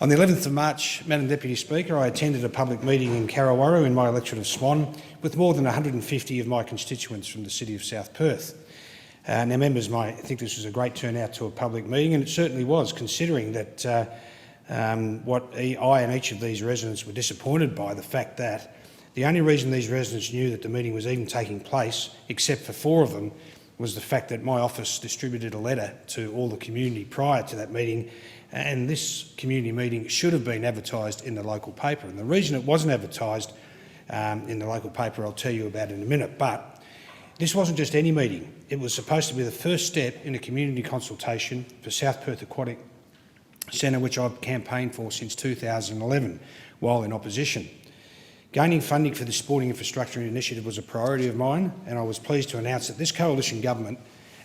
On the 11th of March, Madam Deputy Speaker, I attended a public meeting in Karrawarru in my electorate of Swan with more than 150 of my constituents from the city of South Perth. Now, members might think this was a great turnout to a public meeting, and it certainly was, considering that what I and each of these residents were disappointed by the fact that the only reason these residents knew that the meeting was even taking place, except for 4 of them, was the fact that my office distributed a letter to all the community prior to that meeting, and this community meeting should have been advertised in the local paper. And the reason it wasn't advertised in the local paper I'll tell you about in a minute, but this wasn't just any meeting. It was supposed to be the first step in a community consultation for South Perth Aquatic Centre, which I've campaigned for since 2011 while in opposition. Gaining funding for the sporting infrastructure initiative was a priority of mine, and I was pleased to announce that this coalition government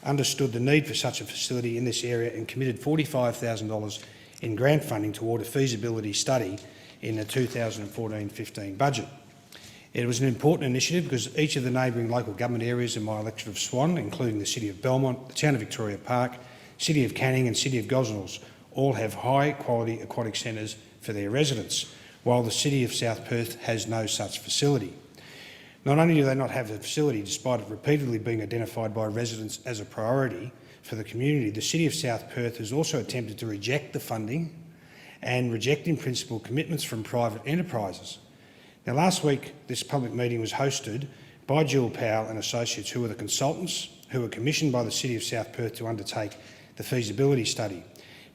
understood the need for such a facility in this area and committed $45,000 in grant funding toward a feasibility study in the 2014-15 budget. It was an important initiative because each of the neighbouring local government areas in my electorate of Swan, including the City of Belmont, the Town of Victoria Park, City of Canning and City of Gosnells, all have high-quality aquatic centres for their residents, while the City of South Perth has no such facility. Not only do they not have a facility, despite it repeatedly being identified by residents as a priority for the community, the City of South Perth has also attempted to reject the funding and reject in principle commitments from private enterprises. Now, last week this public meeting was hosted by Jill Powell and Associates, who are the consultants who were commissioned by the City of South Perth to undertake the feasibility study.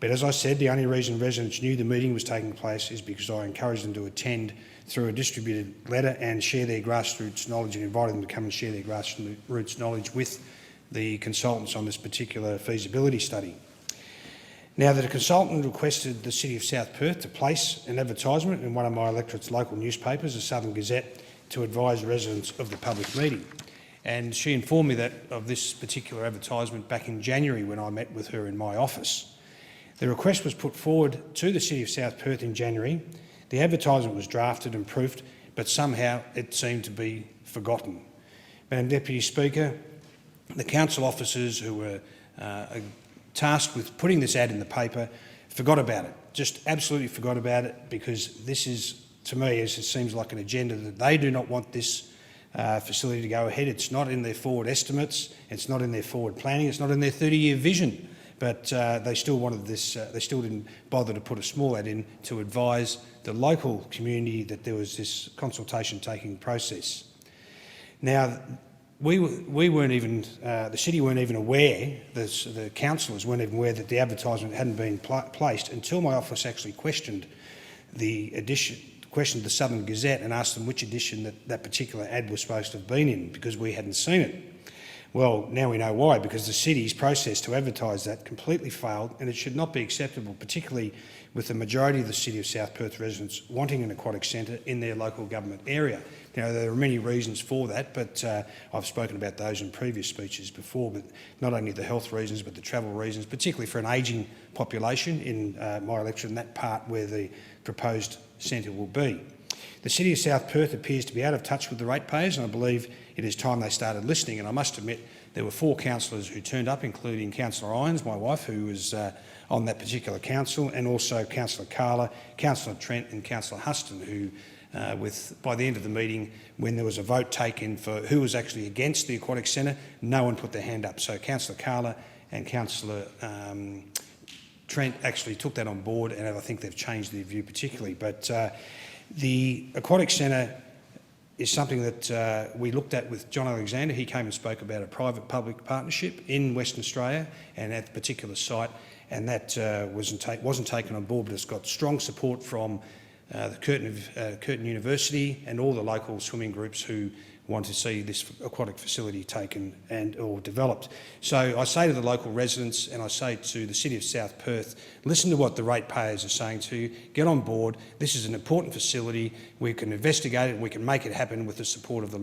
But as I said, the only reason residents knew the meeting was taking place is because I encouraged them to attend through a distributed letter and share their grassroots knowledge, and invited them to come and share their grassroots knowledge with the consultants on this particular feasibility study. Now, the consultant requested the City of South Perth to place an advertisement in one of my electorate's local newspapers, the Southern Gazette, to advise residents of the public meeting. And she informed me that of this particular advertisement back in January when I met with her in my office. The request was put forward to the City of South Perth in January. The advertisement was drafted and proofed, but somehow it seemed to be forgotten. Madam Deputy Speaker, the council officers who were tasked with putting this ad in the paper forgot about it, just absolutely forgot about it, because this is, to me, it seems like an agenda that they do not want this facility to go ahead. It's not in their forward estimates, it's not in their forward planning, it's not in their 30-year vision. But they still wanted this. They still didn't bother to put a small ad in to advise the local community that there was this consultation taking process. Now, we weren't even. The city weren't even aware. The councillors weren't even aware that the advertisement hadn't been placed until my office actually questioned the Southern Gazette and asked them which edition that particular ad was supposed to have been in, because we hadn't seen it. Well, now we know why, because the city's process to advertise that completely failed, and it should not be acceptable, particularly with the majority of the City of South Perth residents wanting an aquatic centre in their local government area. Now, there are many reasons for that, but I've spoken about those in previous speeches before, but not only the health reasons, but the travel reasons, particularly for an ageing population in my electorate, in that part where the proposed centre will be. The City of South Perth appears to be out of touch with the ratepayers, and I believe it is time they started listening. And I must admit, there were 4 councillors who turned up, including Councillor Irons, my wife, who was on that particular council, and also Councillor Carla, Councillor Trent and Councillor Huston, who, by the end of the meeting, when there was a vote taken for who was actually against the aquatic centre, no one put their hand up. So Councillor Carla and Councillor Trent actually took that on board, and I think they've changed their view particularly. But the aquatic centre is something that we looked at with John Alexander. He came and spoke about a private-public partnership in Western Australia and at the particular site, and that wasn't taken on board, but it's got strong support from the Curtin University and all the local swimming groups who want to see this aquatic facility taken or developed. So I say to the local residents, and I say to the City of South Perth, listen to what the ratepayers are saying to you, get on board. This is an important facility. We can investigate it and we can make it happen with the support of the